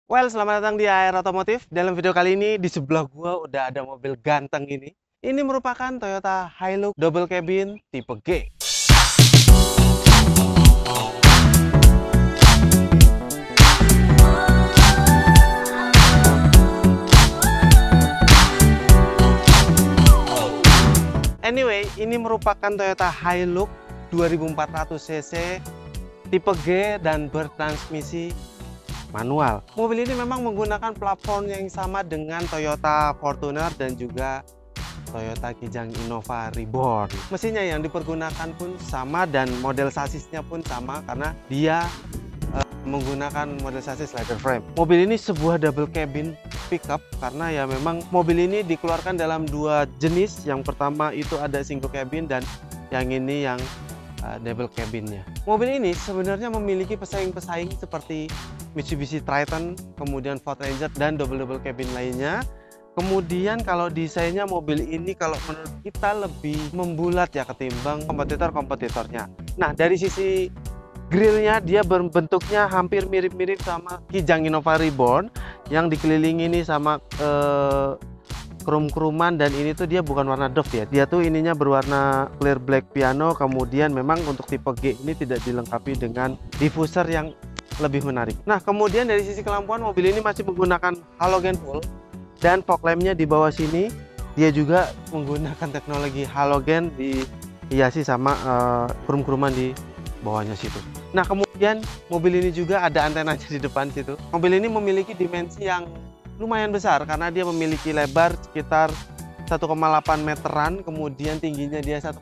Selamat datang di AR Otomotif. Dalam video kali ini di sebelah gua udah ada mobil ganteng ini. Ini merupakan Toyota Hilux double cabin tipe G. Anyway, ini merupakan Toyota Hilux 2400 cc tipe G dan bertransmisi manual. Mobil ini memang menggunakan platform yang sama dengan Toyota Fortuner dan juga Toyota Kijang Innova Reborn. Mesinnya yang dipergunakan pun sama dan model sasisnya pun sama karena dia menggunakan model sasis leather frame. Mobil ini sebuah double cabin pickup karena ya memang mobil ini dikeluarkan dalam dua jenis. Yang pertama itu ada single cabin dan yang ini yang double cabinnya. Mobil ini sebenarnya memiliki pesaing-pesaing seperti Mitsubishi Triton, kemudian Ford Ranger dan double cabin lainnya. Kemudian kalau desainnya mobil ini kalau menurut kita lebih membulat ya ketimbang kompetitor-kompetitornya. Nah, dari sisi grillnya dia berbentuknya hampir mirip-mirip sama Kijang Innova Reborn yang dikelilingi ini sama krum-kruman, dan ini tuh dia bukan warna doff ya, dia tuh ininya berwarna clear black piano. Kemudian memang untuk tipe G ini tidak dilengkapi dengan diffuser yang lebih menarik. Nah, kemudian dari sisi kelampuan mobil ini masih menggunakan halogen full dan fog lampnya di bawah sini dia juga menggunakan teknologi halogen dihiasi sama krum-kruman di bawahnya situ. Nah, kemudian mobil ini juga ada antenanya di depan situ. Mobil ini memiliki dimensi yang lumayan besar karena dia memiliki lebar sekitar 1,8 meteran, kemudian tingginya dia 1,8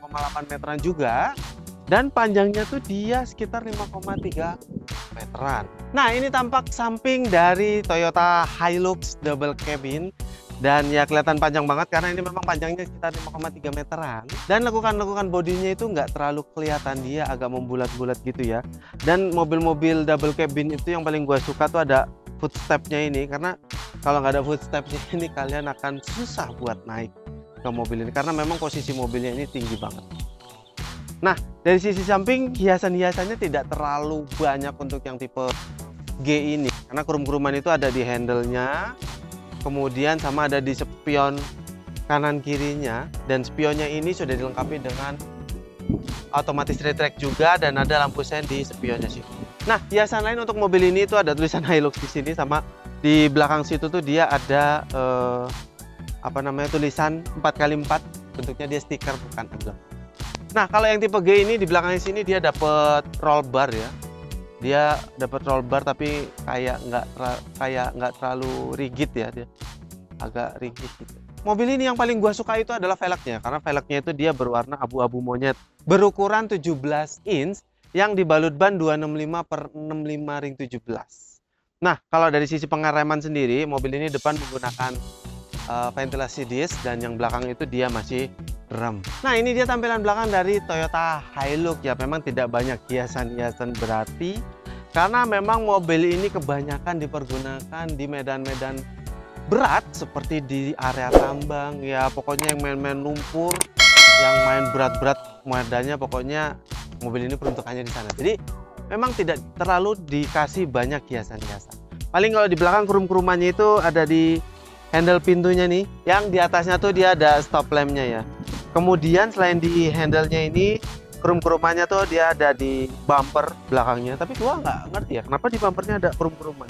meteran juga, dan panjangnya tuh dia sekitar 5,3 meteran. Nah, ini tampak samping dari Toyota Hilux double cabin, dan ya kelihatan panjang banget karena ini memang panjangnya sekitar 5,3 meteran, dan lekukan-lekukan bodinya itu nggak terlalu kelihatan, dia agak membulat-bulat gitu ya. Dan mobil-mobil double cabin itu yang paling gue suka tuh ada footstepnya ini, karena kalau nggak ada footstepnya ini kalian akan susah buat naik ke mobil ini karena memang posisi mobilnya ini tinggi banget. Nah, dari sisi samping hiasan-hiasannya tidak terlalu banyak untuk yang tipe G ini karena krum-kruman itu ada di handle-nya, kemudian sama ada di spion kanan kirinya, dan spionnya ini sudah dilengkapi dengan otomatis retract juga dan ada lampu sen di spionnya sih. Nah, hiasan lain untuk mobil ini itu ada tulisan Hilux di sini, sama di belakang situ tuh dia ada tulisan 4x4, bentuknya dia stiker bukan emblem. Nah, kalau yang tipe G ini di belakang sini dia dapat roll bar ya. Dia dapat roll bar tapi kayak nggak terlalu rigid ya, dia agak rigid gitu. Mobil ini yang paling gua suka itu adalah velgnya, karena velgnya itu dia berwarna abu-abu monyet berukuran 17 inch yang dibalut ban 265/65 ring 17. Nah, kalau dari sisi pengereman sendiri, mobil ini depan menggunakan ventilasi disk, dan yang belakang itu dia masih rem. Nah, ini dia tampilan belakang dari Toyota Hilux ya. Memang tidak banyak hiasan-hiasan berarti karena memang mobil ini kebanyakan dipergunakan di medan-medan berat seperti di area tambang ya, pokoknya yang main-main lumpur, yang main berat-berat medannya, pokoknya mobil ini peruntukannya di sana. Jadi memang tidak terlalu dikasih banyak hiasan-hiasan. Paling kalau di belakang krum-krumannya itu ada di handle pintunya nih, yang di atasnya tuh dia ada stop lampnya ya. Kemudian selain di handle-nya ini, krum-krumannya tuh dia ada di bumper belakangnya. Tapi gua nggak ngerti ya kenapa di bumpernya ada krum-kruman.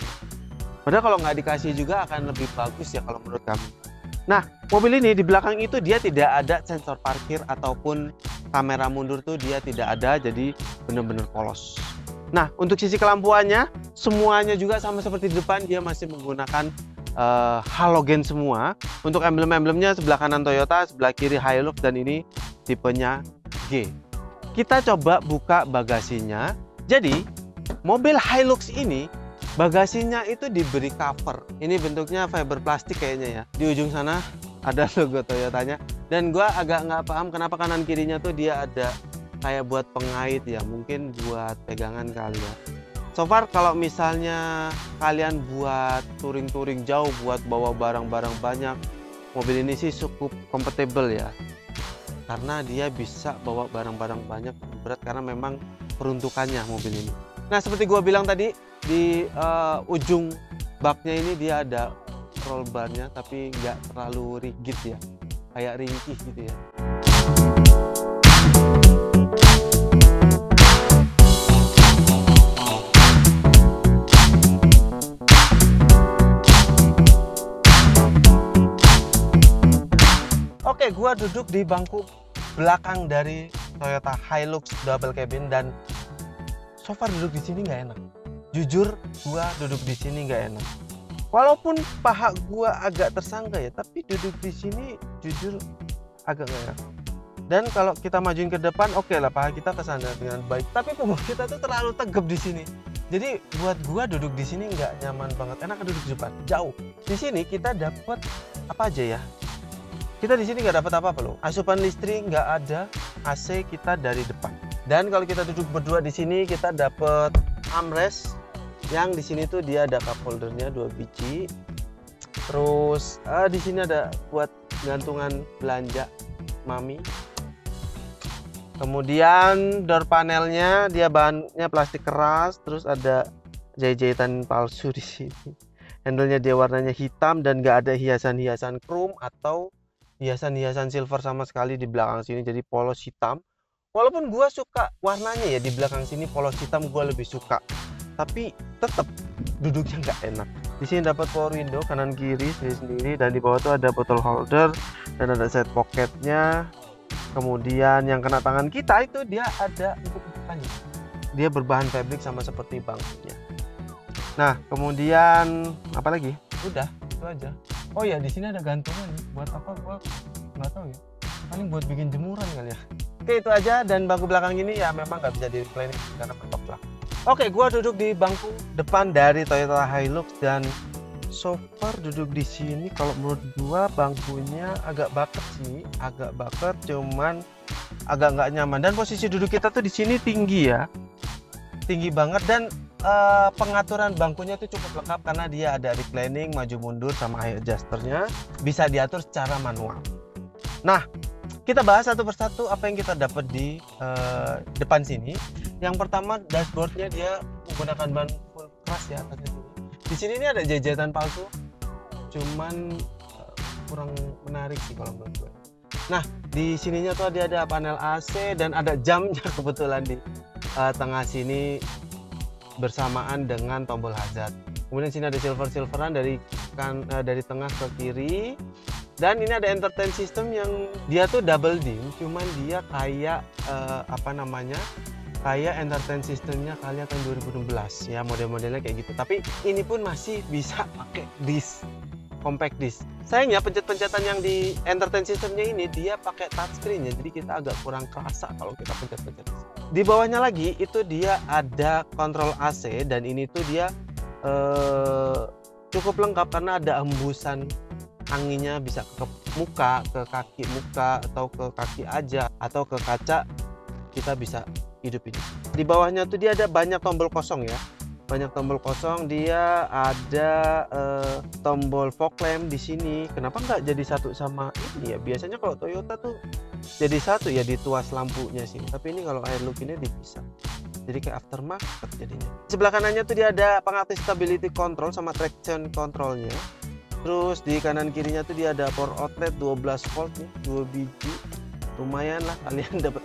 Padahal kalau nggak dikasih juga akan lebih bagus ya kalau menurut kami. Nah, mobil ini di belakang itu dia tidak ada sensor parkir ataupun kamera mundur tuh dia tidak ada, jadi benar-benar polos. Nah, untuk sisi kelampuannya semuanya juga sama seperti di depan, dia masih menggunakan halogen semua. Untuk emblem-emblemnya sebelah kanan Toyota, sebelah kiri Hilux, dan ini tipenya G. Kita coba buka bagasinya. Jadi mobil Hilux ini bagasinya itu diberi cover. Ini bentuknya fiber plastik kayaknya ya. Di ujung sana ada logo Toyotanya. Dan gua agak nggak paham kenapa kanan kirinya tuh dia ada kayak buat pengait ya. Mungkin buat pegangan kali ya. So far kalau misalnya kalian buat touring-touring jauh, buat bawa barang-barang banyak, mobil ini sih cukup kompatibel ya. Karena dia bisa bawa barang-barang banyak berat karena memang peruntukannya mobil ini. Nah, seperti gua bilang tadi, di ujung baknya ini dia ada roll barnya tapi nggak terlalu rigid ya, kayak ringkih gitu ya. Oke, gua duduk di bangku belakang dari Toyota Hilux double cabin dan so far duduk di sini nggak enak. Jujur, gua duduk di sini nggak enak. Walaupun paha gua agak tersangga ya, tapi duduk di sini jujur agak nggak enak. Dan kalau kita majuin ke depan, oke lah, paha kita kesandar dengan baik. Tapi punggung kita tuh terlalu tegap di sini. Jadi buat gua duduk di sini nggak nyaman banget. Enak duduk di depan, jauh. Di sini kita dapat apa aja ya? Kita di sini nggak dapat apa-apa loh. Asupan listrik nggak ada, AC kita dari depan. Dan kalau kita duduk berdua di sini kita dapat armrest yang di sini tuh dia ada cup holdernya 2 biji. Terus di sini ada buat gantungan belanja mami. Kemudian door panelnya dia bahannya plastik keras, terus ada jahit-jahitan palsu di sini. Handle-nya dia warnanya hitam dan nggak ada hiasan-hiasan chrome atau hiasan-hiasan silver sama sekali di belakang sini, jadi polos hitam. Walaupun gua suka warnanya ya, di belakang sini polos hitam gua lebih suka, tapi tetap duduknya nggak enak. Di sini dapat power window kanan kiri sendiri dan di bawah tuh ada bottle holder dan ada side pocketnya. Kemudian yang kena tangan kita itu dia ada untuk depannya, dia berbahan fabric sama seperti bangkunya. Nah kemudian apa lagi? Udah itu aja. Oh ya, di sini ada gantungan nih. Buat apa gua nggak tahu ya. Paling buat bikin jemuran kali ya. Oke, itu aja. Dan bangku belakang ini ya memang nggak bisa di reclining karena mentok lah. Oke, gua duduk di bangku depan dari Toyota Hilux dan so far duduk di sini kalau menurut gua bangkunya agak baket sih, agak baket, cuman agak nggak nyaman. Dan posisi duduk kita tuh di sini tinggi ya, tinggi banget. Dan pengaturan bangkunya itu cukup lengkap karena dia ada reclining, maju mundur sama high adjusternya, bisa diatur secara manual. Nah, kita bahas satu persatu apa yang kita dapat di depan sini. Yang pertama, dashboardnya dia menggunakan ban full keras ya atasnya sini. Di sini ini ada jahitan palsu, cuman kurang menarik sih kalau menurut gue. Nah, di sininya tuh dia ada panel AC dan ada jamnya kebetulan di tengah sini bersamaan dengan tombol hazard. Kemudian sini ada silveran dari tengah ke kiri. Dan ini ada entertain system yang dia tuh double dim, cuman dia kayak kayak entertain systemnya kalian tahun 2016 ya, model-modelnya kayak gitu. Tapi ini pun masih bisa pakai disk, compact disc. Sayangnya pencet-pencetan yang di entertain systemnya ini dia pakai touchscreen ya, jadi kita agak kurang kerasa kalau kita pencet-pencet. Di bawahnya lagi itu dia ada kontrol AC dan ini tuh dia cukup lengkap karena ada hembusan anginnya bisa ke muka, ke kaki muka atau ke kaki aja atau ke kaca, kita bisa hidupin. Di bawahnya tuh dia ada banyak tombol kosong ya. Banyak tombol kosong, dia ada tombol fog lamp di sini. Kenapa nggak jadi satu sama ini ya? Biasanya kalau Toyota tuh jadi satu ya di tuas lampunya sini. Tapi ini kalau Hilux ini dipisah. Jadi kayak aftermarket jadinya. Sebelah kanannya tuh dia ada pengaktif stability control sama traction controlnya. Terus di kanan kirinya tuh dia ada power outlet 12 volt nih, 2 biji. Lumayan lah kalian dapat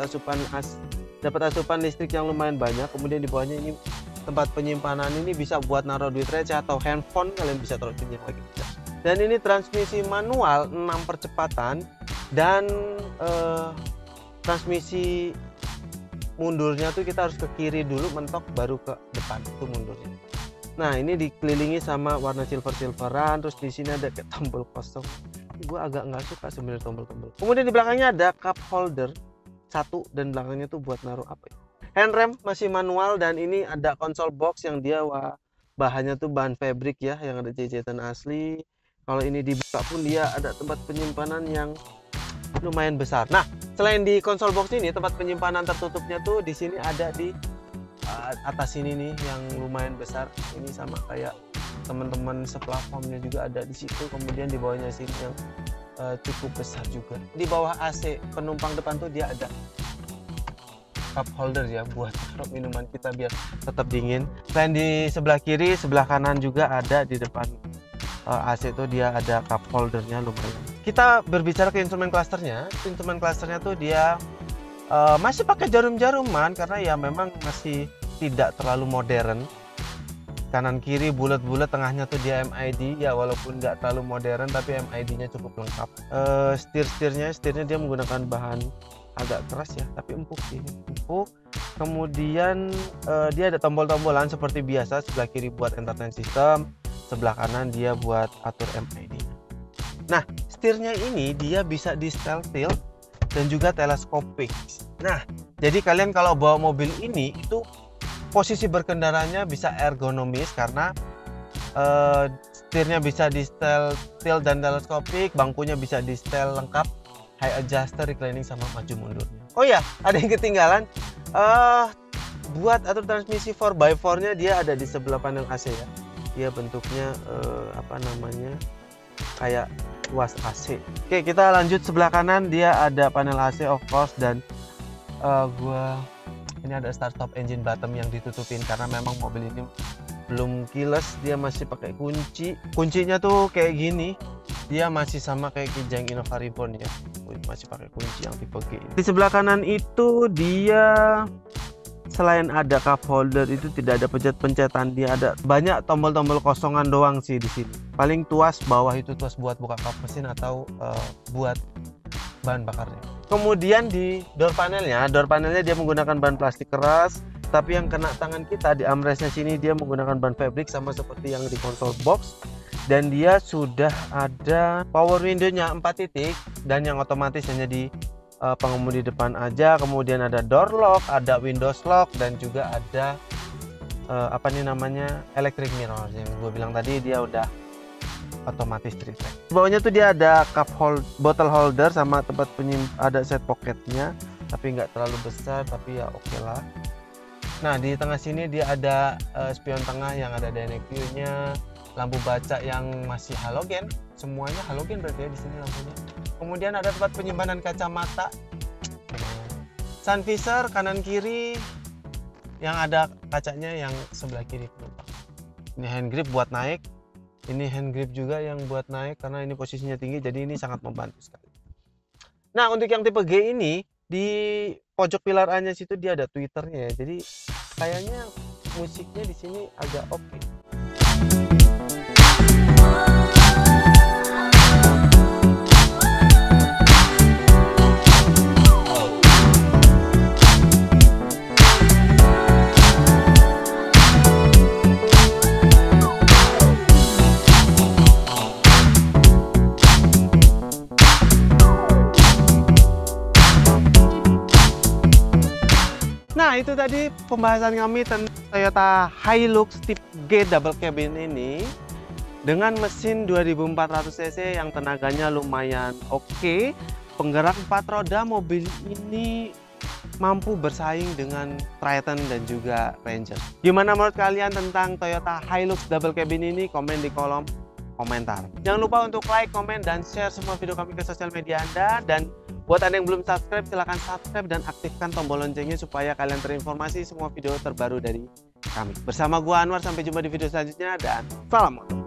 asupan listrik yang lumayan banyak. Kemudian di bawahnya ini tempat penyimpanan, ini bisa buat naruh duit receh atau handphone, kalian bisa taruh sini lagi. Dan ini transmisi manual 6 percepatan dan transmisi mundurnya tuh kita harus ke kiri dulu mentok baru ke depan itu mundurnya. Nah ini dikelilingi sama warna silveran, terus di sini ada kayak tombol kosong. Gue agak nggak suka sebenarnya tombol-tombol. Kemudian di belakangnya ada cup holder satu dan belakangnya tuh buat naruh apa ya? Handrem masih manual dan ini ada console box yang dia bahannya tuh bahan fabric ya, yang ada jahitan asli. Kalau ini dibuka pun dia ada tempat penyimpanan yang lumayan besar. Nah selain di console box ini tempat penyimpanan tertutupnya tuh di sini ada di atas ini nih yang lumayan besar. Ini sama kayak teman-teman seplatformnya juga ada di situ. Kemudian di bawahnya sini yang cukup besar juga. Di bawah AC penumpang depan tuh dia ada cup holder ya buat taruh minuman kita biar tetap dingin. Selain di sebelah kiri, sebelah kanan juga ada di depan AC itu dia ada cup holdernya lumayan. Kita berbicara ke instrumen clusternya. Instrumen clusternya tuh dia masih pakai jarum-jaruman karena ya memang masih tidak terlalu modern. Kanan kiri bulat-bulat, tengahnya tuh dia MID ya, walaupun nggak terlalu modern tapi MID-nya cukup lengkap. Setirnya dia menggunakan bahan agak keras ya, tapi empuk sih, empuk. Kemudian dia ada tombol-tombolan seperti biasa, sebelah kiri buat entertain system, sebelah kanan dia buat atur MID. Nah, setirnya ini dia bisa di setel tilt dan juga teleskopik. Nah, jadi kalian kalau bawa mobil ini itu posisi berkendaranya bisa ergonomis karena setirnya bisa di setel tilt dan teleskopik, bangkunya bisa di setel lengkap, high adjuster, reclining sama maju mundurnya. Oh ya, ada yang ketinggalan. Buat atur transmisi 4x4-nya dia ada di sebelah panel AC ya. Dia bentuknya apa namanya? Kayak tuas AC. Oke, kita lanjut sebelah kanan, dia ada panel AC of course, dan ini ada start stop engine bottom yang ditutupin karena memang mobil ini belum keyless, dia masih pakai kunci. Kuncinya tuh kayak gini, dia masih sama kayak Kijang Innova Reborn ya, masih pakai kunci yang tipe G. Di sebelah kanan itu dia selain ada cup holder itu tidak ada pencet-pencetan, dia ada banyak tombol-tombol kosongan doang sih di sini. Paling tuas bawah itu tuas buat buka kap mesin atau buat bahan bakarnya. Kemudian di door panelnya dia menggunakan bahan plastik keras, tapi yang kena tangan kita di armrestnya sini dia menggunakan bahan fabric sama seperti yang di console box. Dan dia sudah ada power window-nya 4 titik dan yang otomatis hanya di pengemudi depan aja. Kemudian ada door lock, ada windows lock, dan juga ada apa nih namanya, electric mirror yang gue bilang tadi, dia udah otomatis triplek. Bawahnya tuh dia ada bottle holder sama tempat ada set pocketnya, tapi nggak terlalu besar, tapi ya oke lah. Nah, di tengah sini dia ada spion tengah yang ada dynamic view-nya, lampu baca yang masih halogen, semuanya halogen berarti ya di sini lampunya. Kemudian ada tempat penyimpanan kacamata, sun visor kanan kiri yang ada kacanya yang sebelah kiri penumpang. Ini hand grip buat naik. Ini hand grip juga yang buat naik karena ini posisinya tinggi, jadi ini sangat membantu sekali. Nah, untuk yang tipe G ini di pojok pilar A-nya situ dia ada tweeternya ya. Jadi kayaknya musiknya di sini agak oke. Nah, itu tadi pembahasan kami tentang Toyota Hilux tipe G double cabin ini dengan mesin 2400 cc yang tenaganya lumayan oke. Penggerak 4 roda, mobil ini mampu bersaing dengan Triton dan juga Ranger. Gimana menurut kalian tentang Toyota Hilux double cabin ini? Komen di kolom komentar. Jangan lupa untuk like, komen, dan share semua video kami ke sosial media Anda. Dan buat Anda yang belum subscribe, silahkan subscribe dan aktifkan tombol loncengnya supaya kalian terinformasi semua video terbaru dari kami. Bersama gua Anwar, sampai jumpa di video selanjutnya dan salam motor.